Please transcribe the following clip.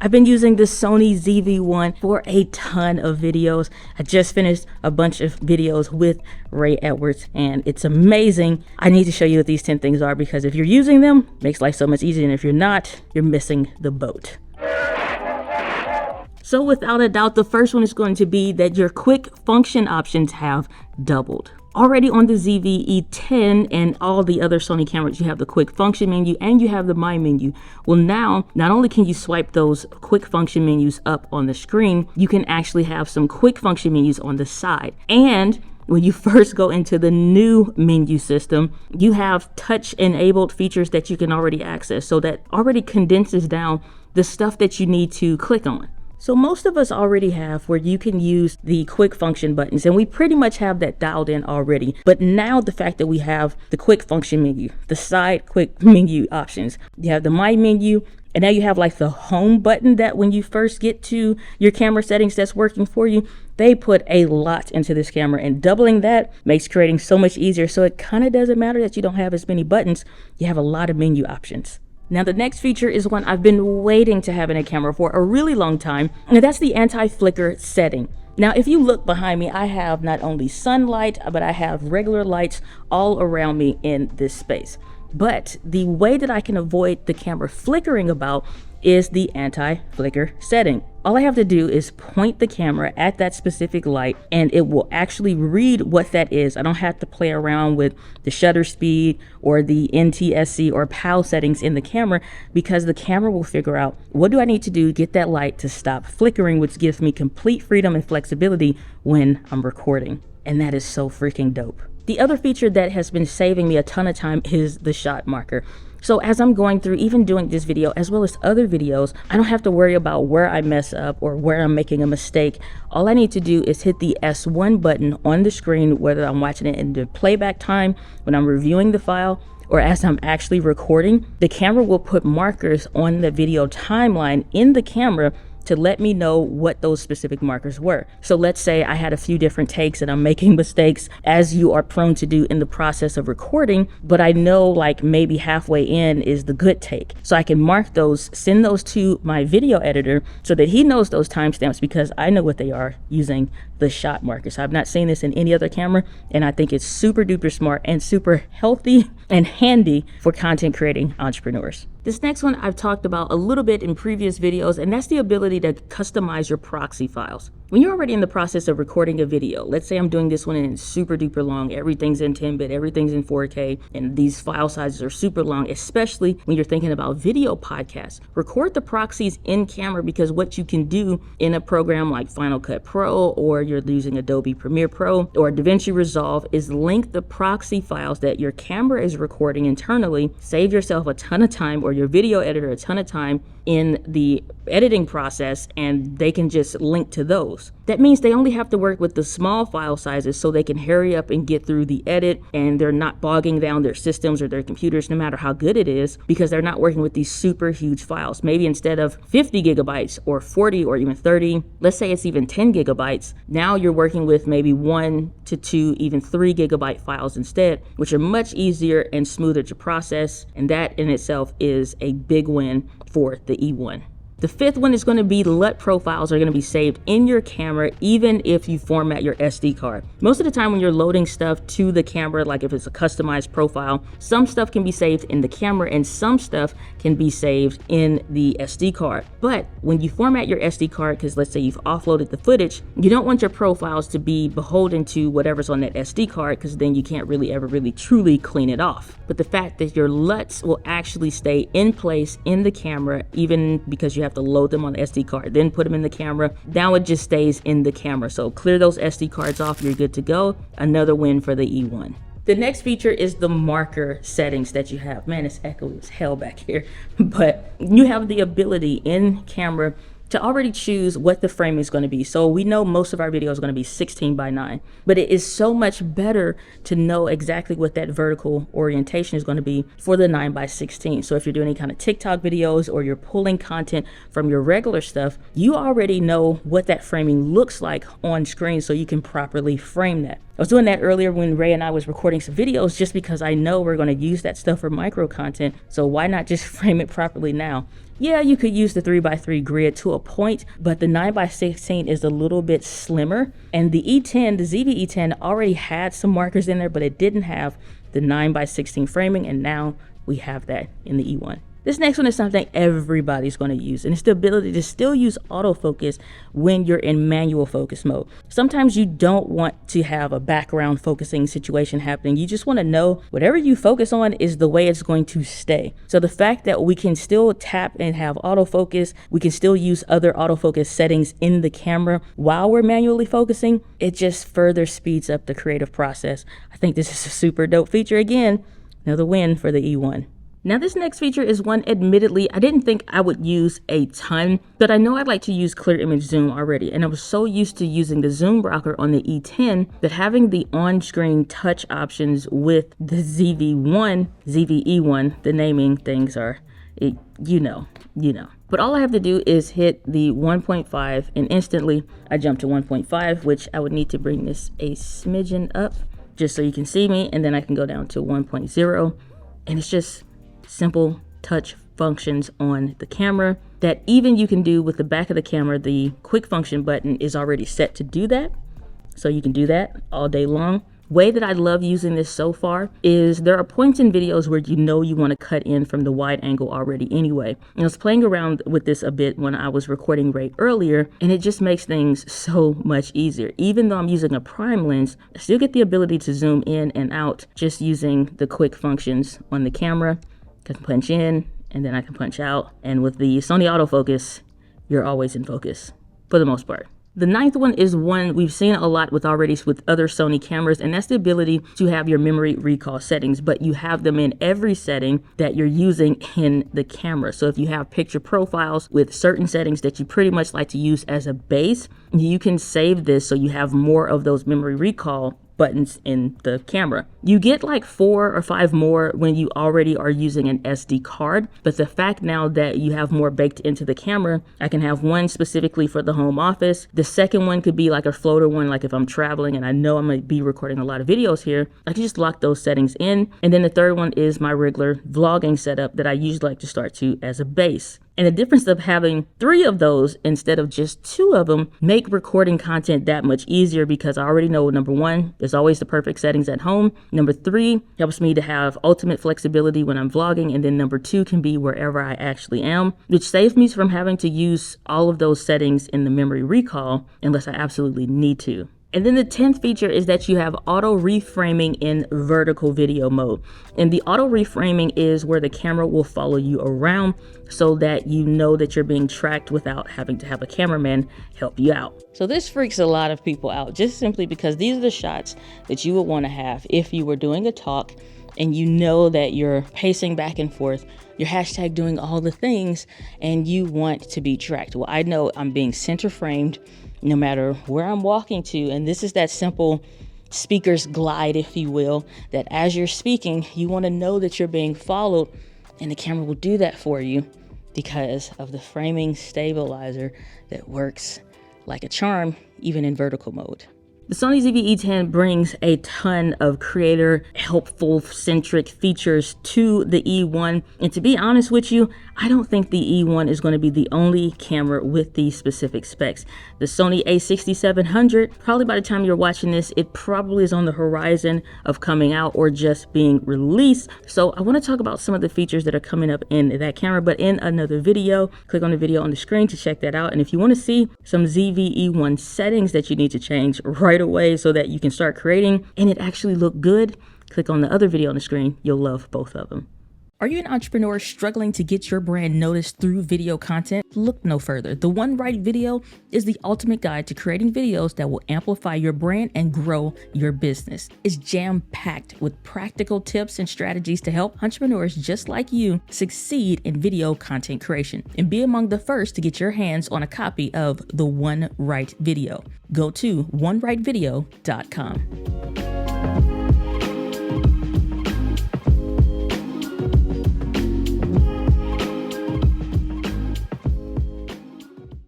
I've been using the Sony ZV-E1 for a ton of videos. I just finished a bunch of videos with Ray Edwards and it's amazing. I need to show you what these 10 things are because if you're using them, it makes life so much easier, and if you're not, you're missing the boat. So without a doubt, the first one is going to be that your quick function options have doubled. Already on the ZV-E10 and all the other Sony cameras, you have the quick function menu and you have the My menu. Well, now, not only can you swipe those quick function menus up on the screen, you can actually have some quick function menus on the side. And when you first go into the new menu system, you have touch enabled features that you can already access. So that already condenses down the stuff that you need to click on. So most of us already have where you can use the quick function buttons, and we pretty much have that dialed in already. But now the fact that we have the quick function menu, the side quick menu options, you have the My menu, and now you have like the home button that when you first get to your camera settings that's working for you, they put a lot into this camera, and doubling that makes creating so much easier. So it kind of doesn't matter that you don't have as many buttons, you have a lot of menu options. Now the next feature is one I've been waiting to have in a camera for a really long time, and that's the anti-flicker setting. Now if you look behind me, I have not only sunlight, but I have regular lights all around me in this space. But the way that I can avoid the camera flickering about is the anti-flicker setting. All I have to do is point the camera at that specific light and it will actually read what that is. I don't have to play around with the shutter speed or the NTSC or PAL settings in the camera, because the camera will figure out what do I need to do to get that light to stop flickering, which gives me complete freedom and flexibility when I'm recording. And that is so freaking dope. The other feature that has been saving me a ton of time is the shot marker. So as I'm going through, even doing this video as well as other videos, I don't have to worry about where I mess up or where I'm making a mistake. All I need to do is hit the S1 button on the screen, whether I'm watching it in the playback time, when I'm reviewing the file, or as I'm actually recording. The camera will put markers on the video timeline in the camera to let me know what those specific markers were. So let's say I had a few different takes and I'm making mistakes, as you are prone to do in the process of recording, but I know like maybe halfway in is the good take. So I can mark those, send those to my video editor so that he knows those timestamps, because I know what they are using the shot markers. I've not seen this in any other camera, and I think it's super duper smart and super healthy and handy for content creating entrepreneurs. This next one I've talked about a little bit in previous videos, and that's the ability to customize your proxy files. When you're already in the process of recording a video, let's say I'm doing this one and it's super duper long, everything's in 10-bit, everything's in 4K, and these file sizes are super long, especially when you're thinking about video podcasts. Record the proxies in camera, because what you can do in a program like Final Cut Pro, or you're using Adobe Premiere Pro or DaVinci Resolve, is link the proxy files that your camera is recording internally, save yourself a ton of time, or your video editor a ton of time in the editing process, and they can just link to those. That means they only have to work with the small file sizes so they can hurry up and get through the edit, and they're not bogging down their systems or their computers, no matter how good it is, because they're not working with these super huge files. Maybe instead of 50 gigabytes or 40 or even 30, let's say it's even 10 gigabytes, now you're working with maybe 1 to 2, even 3 gigabyte files instead, which are much easier and smoother to process, and that in itself is a big win for the E1. The fifth one is going to be LUT profiles are going to be saved in your camera even if you format your SD card. Most of the time when you're loading stuff to the camera, like if it's a customized profile, some stuff can be saved in the camera and some stuff can be saved in the SD card. But when you format your SD card, because let's say you've offloaded the footage, you don't want your profiles to be beholden to whatever's on that SD card, because then you can't really ever really truly clean it off. But the fact that your LUTs will actually stay in place in the camera, even because you have to load them on the SD card, then put them in the camera. Now it just stays in the camera. So clear those SD cards off, you're good to go. Another win for the E1. The next feature is the marker settings that you have. Man, it's echoey as hell back here. But you have the ability in camera to already choose what the frame is going to be. So we know most of our video is going to be 16:9, but it is so much better to know exactly what that vertical orientation is going to be for the 9:16. So if you're doing any kind of TikTok videos or you're pulling content from your regular stuff, you already know what that framing looks like on screen, so you can properly frame that. I was doing that earlier when Ray and I was recording some videos, just because I know we're going to use that stuff for micro content. So why not just frame it properly now? Yeah, you could use the 3x3 grid to a point, but the 9x16 is a little bit slimmer. And the E10, the ZV-E10 already had some markers in there, but it didn't have the 9x16 framing, and now we have that in the E1. This next one is something everybody's going to use, and it's the ability to still use autofocus when you're in manual focus mode. Sometimes you don't want to have a background focusing situation happening. You just want to know whatever you focus on is the way it's going to stay. So the fact that we can still tap and have autofocus, we can still use other autofocus settings in the camera while we're manually focusing, it just further speeds up the creative process. I think this is a super dope feature. Again, another win for the E1. Now this next feature is one, admittedly, I didn't think I would use a ton, but I know I'd like to use clear image zoom already. And I was so used to using the zoom rocker on the E10 that having the on-screen touch options with the ZV-E1, the naming things are, you know. But all I have to do is hit the 1.5 and instantly I jump to 1.5, which I would need to bring this a smidgen up just so you can see me. And then I can go down to 1.0, and it's just simple touch functions on the camera that even you can do with the back of the camera. The quick function button is already set to do that. So you can do that all day long. Way that I love using this so far is there are points in videos where you know you want to cut in from the wide angle already anyway. And I was playing around with this a bit when I was recording Ray earlier, and it just makes things so much easier. Even though I'm using a prime lens, I still get the ability to zoom in and out just using the quick functions on the camera. I can punch in and then I can punch out. And with the Sony autofocus, you're always in focus for the most part. The ninth one is one we've seen a lot with other Sony cameras, and that's the ability to have your memory recall settings, but you have them in every setting that you're using in the camera. So if you have picture profiles with certain settings that you pretty much like to use as a base, you can save this so you have more of those memory recall buttons in the camera. You get like 4 or 5 more when you already are using an SD card, but the fact now that you have more baked into the camera, I can have one specifically for the home office. The second one could be like a floater one, like if I'm traveling and I know I'm going to be recording a lot of videos here, I can just lock those settings in. And then the third one is my regular vlogging setup that I usually like to start to as a base. And the difference of having 3 of those instead of just 2 of them make recording content that much easier, because I already know, number 1, there's always the perfect settings at home. Number 3, helps me to have ultimate flexibility when I'm vlogging. And then number 2 can be wherever I actually am, which saves me from having to use all of those settings in the memory recall unless I absolutely need to. And then the 10th feature is that you have auto reframing in vertical video mode. And the auto reframing is where the camera will follow you around so that you know that you're being tracked without having to have a cameraman help you out. So this freaks a lot of people out, just simply because these are the shots that you would want to have if you were doing a talk and you know that you're pacing back and forth, you're hashtag doing all the things, and you want to be tracked. Well, I know I'm being center framed no matter where I'm walking to. And this is that simple speaker's glide, if you will, that as you're speaking, you want to know that you're being followed, and the camera will do that for you because of the framing stabilizer that works like a charm, even in vertical mode. The Sony ZV-E10 brings a ton of creator helpful centric features to the E1. And to be honest with you, I don't think the E1 is going to be the only camera with these specific specs. The Sony a6700, probably by the time you're watching this, it probably is on the horizon of coming out or just being released. So I want to talk about some of the features that are coming up in that camera, but in another video. Click on the video on the screen to check that out. And if you want to see some ZV-E1 settings that you need to change right away so that you can start creating and it actually look good, click on the other video on the screen. You'll love both of them. Are you an entrepreneur struggling to get your brand noticed through video content? Look no further. The One Right Video is the ultimate guide to creating videos that will amplify your brand and grow your business. It's jam-packed with practical tips and strategies to help entrepreneurs just like you succeed in video content creation and be among the first to get your hands on a copy of the One Right Video. Go to onerightvideo.com.